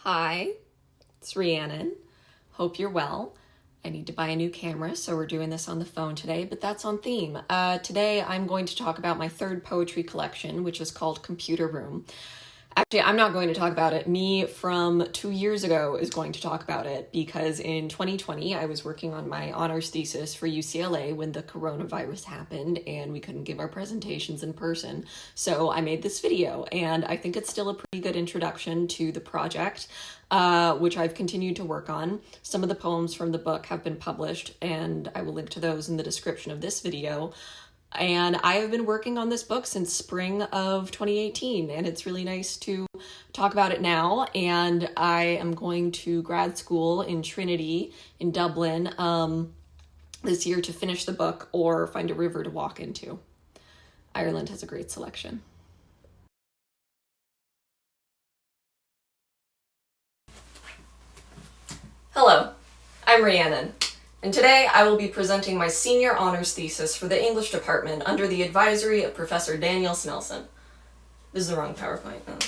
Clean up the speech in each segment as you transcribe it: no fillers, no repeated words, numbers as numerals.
Hi, it's Rhiannon. Hope you're well. I need to buy a new camera, so we're doing this on the phone today, but that's on theme. Today I'm going to talk about my third poetry collection, which is called Computer Room. Actually, I'm not going to talk about it. Me from 2 years ago is going to talk about it because in 2020, I was working on my honors thesis for UCLA when the coronavirus happened and we couldn't give our presentations in person. So I made this video and I think it's still a pretty good introduction to the project, which I've continued to work on. Some of the poems from the book have been published and I will link to those in the description of this video. And I have been working on this book since spring of 2018, and it's really nice to talk about it now. And I am going to grad school in Trinity in Dublin this year to finish the book or find a river to walk into. Ireland has a great selection. Hello, I'm Rhiannon. And today I will be presenting my senior honors thesis for the English department under the advisory of Professor Daniel Snelson. This is the wrong PowerPoint. Oh.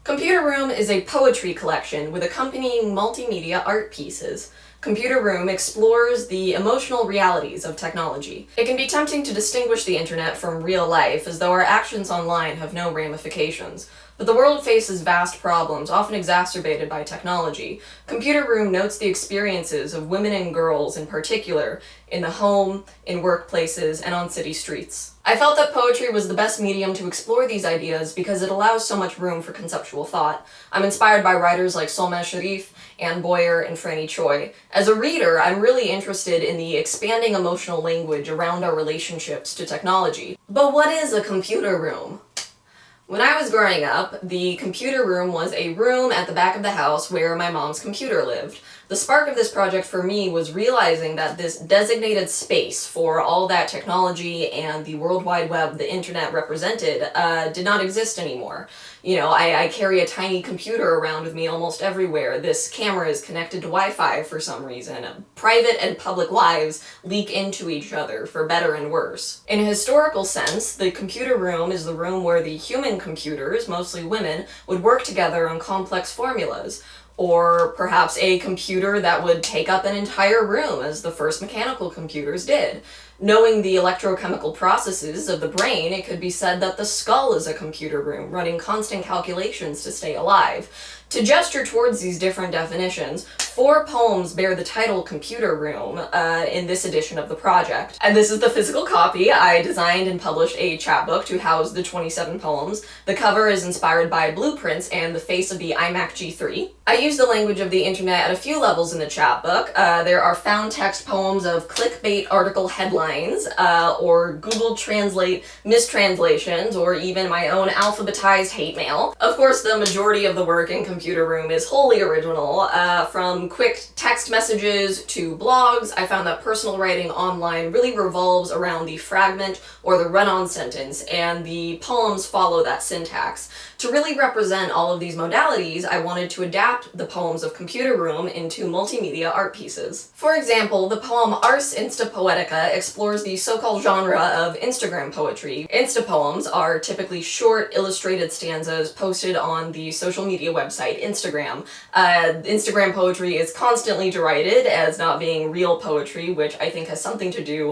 Computer Room is a poetry collection with accompanying multimedia art pieces. Computer Room explores the emotional realities of technology. It can be tempting to distinguish the internet from real life as though our actions online have no ramifications. But the world faces vast problems, often exacerbated by technology. Computer Room notes the experiences of women and girls in particular, in the home, in workplaces, and on city streets. I felt that poetry was the best medium to explore these ideas because it allows so much room for conceptual thought. I'm inspired by writers like Solmaz Sharif, Anne Boyer, and Franny Choi. As a reader, I'm really interested in the expanding emotional language around our relationships to technology. But what is a computer room? When I was growing up, the computer room was a room at the back of the house where my mom's computer lived. The spark of this project for me was realizing that this designated space for all that technology and the World Wide Web the internet represented did not exist anymore. You know, I carry a tiny computer around with me almost everywhere. This camera is connected to Wi-Fi for some reason. Private and public lives leak into each other, for better and worse. In a historical sense, the computer room is the room where the human computers, mostly women, would work together on complex formulas. Or perhaps a computer that would take up an entire room, as the first mechanical computers did. Knowing the electrochemical processes of the brain, it could be said that the skull is a computer room, running constant calculations to stay alive. To gesture towards these different definitions, 4 poems bear the title Computer Room in this edition of the project. And this is the physical copy. I designed and published a chapbook to house the 27 poems. The cover is inspired by blueprints and the face of the iMac G3. I use the language of the internet at a few levels in the chapbook. There are found text poems of clickbait article headlines, or Google Translate mistranslations, or even my own alphabetized hate mail. Of course, the majority of the work in Computer Room is wholly original. From quick text messages to blogs, I found that personal writing online really revolves around the fragment or the run-on sentence, and the poems follow that syntax. To really represent all of these modalities, I wanted to adapt the poems of Computer Room into multimedia art pieces. For example, the poem Ars Insta Poetica explores the so-called genre of Instagram poetry. Insta poems are typically short, illustrated stanzas posted on the social media website Instagram. Instagram poetry is constantly derided as not being real poetry, which I think has something to do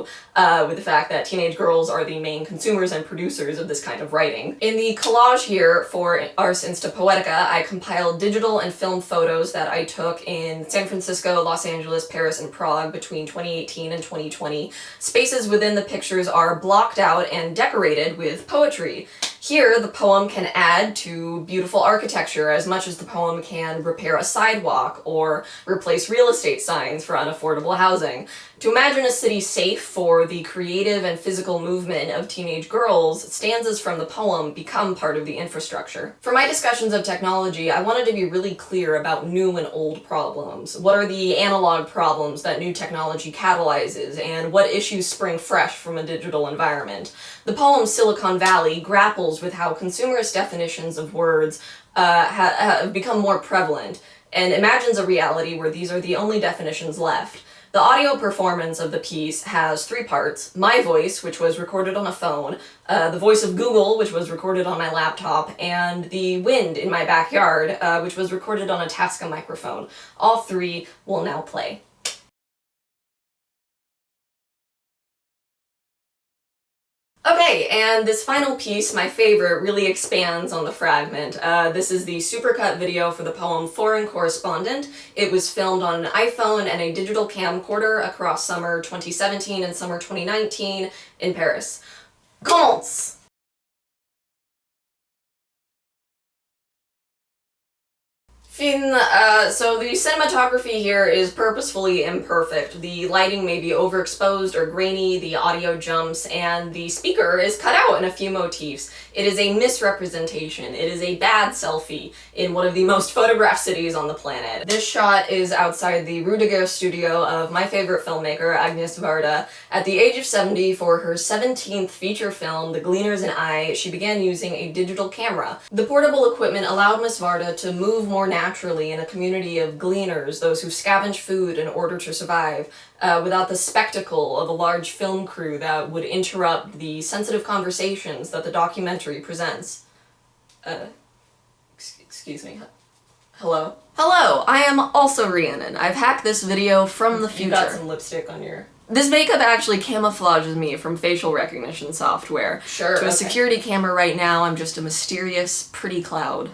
with the fact that teenage girls are the main consumers and producers of this kind of writing. In the collage here for Ars Insta Poetica, I compiled digital and film photos that I took in San Francisco, Los Angeles, Paris, and Prague between 2018 and 2020. Spaces within the pictures are blocked out and decorated with poetry. Here, the poem can add to beautiful architecture as much as the poem can repair a sidewalk or replace real estate signs for unaffordable housing. To imagine a city safe for the creative and physical movement of teenage girls, stanzas from the poem become part of the infrastructure. For my discussions of technology, I wanted to be really clear about new and old problems. What are the analog problems that new technology catalyzes, and what issues spring fresh from a digital environment? The poem Silicon Valley grapples with how consumerist definitions of words have become more prevalent, and imagines a reality where these are the only definitions left. The audio performance of the piece has 3 parts: my voice, which was recorded on a phone, the voice of Google, which was recorded on my laptop, and the wind in my backyard, which was recorded on a Tascam microphone. All 3 will now play. Okay, and this final piece, my favorite, really expands on the fragment. This is the supercut video for the poem Foreign Correspondent. It was filmed on an iPhone and a digital camcorder across summer 2017 and summer 2019 in Paris. Commence! So the cinematography here is purposefully imperfect. The lighting may be overexposed or grainy, the audio jumps, and the speaker is cut out in a few motifs. It is a misrepresentation. It is a bad selfie in one of the most photographed cities on the planet. This shot is outside the Rue de Guerre studio of my favorite filmmaker, Agnes Varda. At the age of 70, for her 17th feature film, The Gleaners and I, she began using a digital camera. The portable equipment allowed Miss Varda to move more naturally in a community of gleaners, those who scavenge food in order to survive, without the spectacle of a large film crew that would interrupt the sensitive conversations that the documentary presents. Excuse me. Hello? Hello, I am also Rhiannon. I've hacked this video from the future. You got some lipstick on your... This makeup actually camouflages me from facial recognition software. Sure, to a security camera right now, I'm just a mysterious, pretty cloud.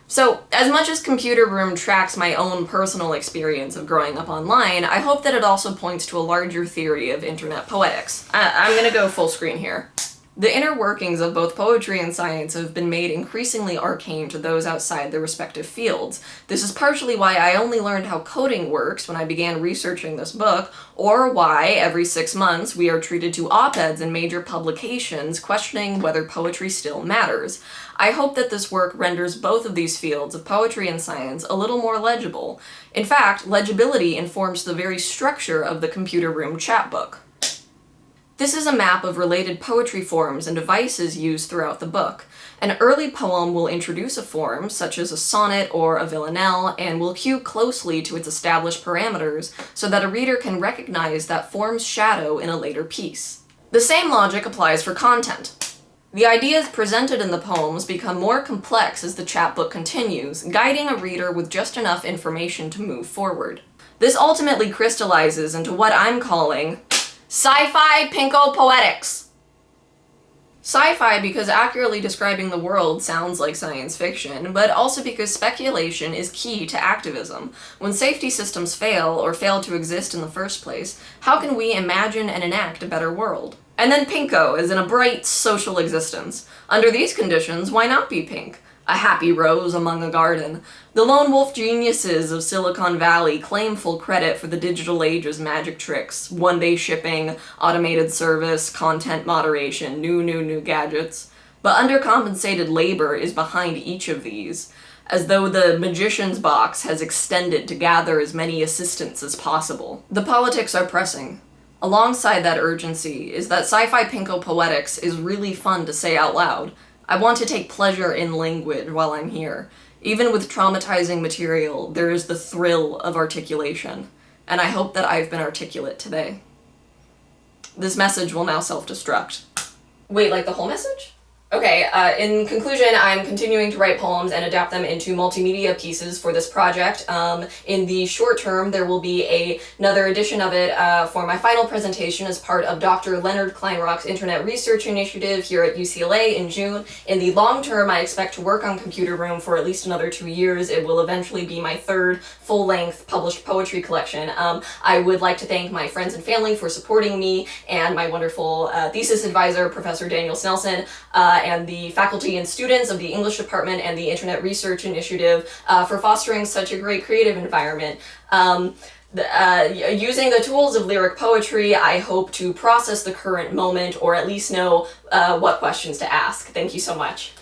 So, as much as Computer Room tracks my own personal experience of growing up online, I hope that it also points to a larger theory of internet poetics. I'm gonna go full screen here. The inner workings of both poetry and science have been made increasingly arcane to those outside their respective fields. This is partially why I only learned how coding works when I began researching this book, or why, every 6 months, we are treated to op-eds in major publications questioning whether poetry still matters. I hope that this work renders both of these fields of poetry and science a little more legible. In fact, legibility informs the very structure of the Computer Room chapbook. This is a map of related poetry forms and devices used throughout the book. An early poem will introduce a form, such as a sonnet or a villanelle, and will cue closely to its established parameters so that a reader can recognize that form's shadow in a later piece. The same logic applies for content. The ideas presented in the poems become more complex as the chapbook continues, guiding a reader with just enough information to move forward. This ultimately crystallizes into what I'm calling sci-fi pinko poetics. Sci-fi because accurately describing the world sounds like science fiction, but also because speculation is key to activism. When safety systems fail, or fail to exist in the first place, how can we imagine and enact a better world? And then pinko, as in a bright social existence. Under these conditions, why not be pink? A happy rose among a garden. The lone wolf geniuses of Silicon Valley claim full credit for the digital age's magic tricks: one-day shipping, automated service, content moderation, new gadgets. But undercompensated labor is behind each of these, as though the magician's box has extended to gather as many assistants as possible. The politics are pressing. Alongside that urgency is that sci-fi pinko poetics is really fun to say out loud. I want to take pleasure in language while I'm here. Even with traumatizing material, there is the thrill of articulation, and I hope that I've been articulate today. This message will now self-destruct. Wait, like the whole message? Okay, in conclusion, I'm continuing to write poems and adapt them into multimedia pieces for this project. In the short term, there will be another edition of it for my final presentation as part of Dr. Leonard Kleinrock's Internet Research Initiative here at UCLA in June. In the long term, I expect to work on Computer Room for at least another 2 years. It will eventually be my 3rd full-length published poetry collection. I would like to thank my friends and family for supporting me, and my wonderful thesis advisor, Professor Daniel Snelson, and the faculty and students of the English department and the Internet Research Initiative for fostering such a great creative environment. Using the tools of lyric poetry, I hope to process the current moment, or at least know what questions to ask. Thank you so much.